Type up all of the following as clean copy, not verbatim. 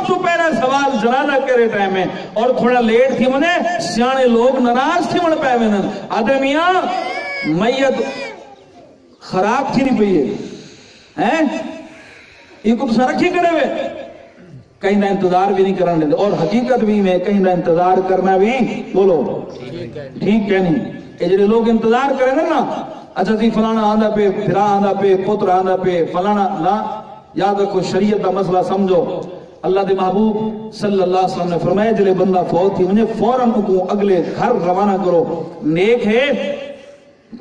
سب تو پہلا سوال جنازہ کرے ٹائم ہے اور تھوڑا لیٹ تھی منے سیانے لوگ ناراض تھی من پہ وینن آدمیاں میت خراب تھی نہیں پئی ہے یہ کو تو رکھی کرے ہوئے کہیں نہ انتظار بھی نہیں کرنے دے اور حقیقت بھی میں کہیں نہ انتظار کرنا بھی بولو ٹھیک ہے نہیں یہ جڑے لوگ انتظار کریں نا اچھا تھی فلانا آندہ پہ پھرا آندہ پہ پتر آندہ پہ فلانا نا یاد رکھو شریعت کا مسئلہ سمجھو اللہ دے محبوب صلی اللہ علیہ وسلم نے فرمایا جلے بندہ فوت تھی مجھے فوراں کو اگلے گھر روانہ کرو نیک ہے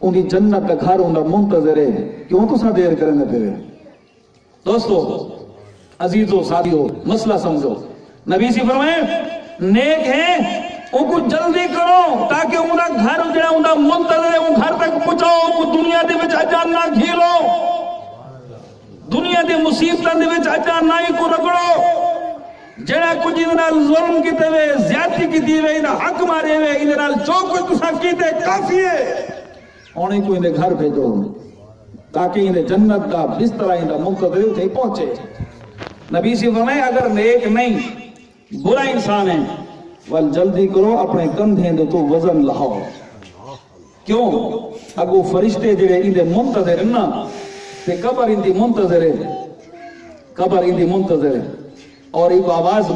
انہی جنت کا گھر انہا منتظر ہے کیوں تو سا دیر کریں گے پھر دوستو عزیزو ساتھیو مسئلہ سمجھو نبی سی فرمائے نیک ہے ان کو جلدی کرو تاکہ انہا گھر جڑا انہا منتظر ہے ان گھر تک پہنچاؤ کو دنیا دے وچ اجان نہ گھیرو دنیا دے مصیبتاں دے وچ اجان نہ کو رگڑو جڑا کچھ انہاں ظلم کیتے ہوئے زیادتی کیتی ہوئے انہاں حق مارے ہوئے انہاں جو کچھ تساں کیتے کافی ہے انہیں کو انہیں گھر بھیجو تاکہ انہیں جنت کا بستر انہیں منتظر تھے پہنچے نبی سے فرمائے اگر نیک نہیں برا انسان ہے وال جلدی کرو اپنے کندھیں دے تو وزن لہاؤ کیوں اگو فرشتے جڑے انہیں منتظر ہیں نا تے قبر انہیں منتظر ہے قبر انہیں منتظر ہے اور ایک آواز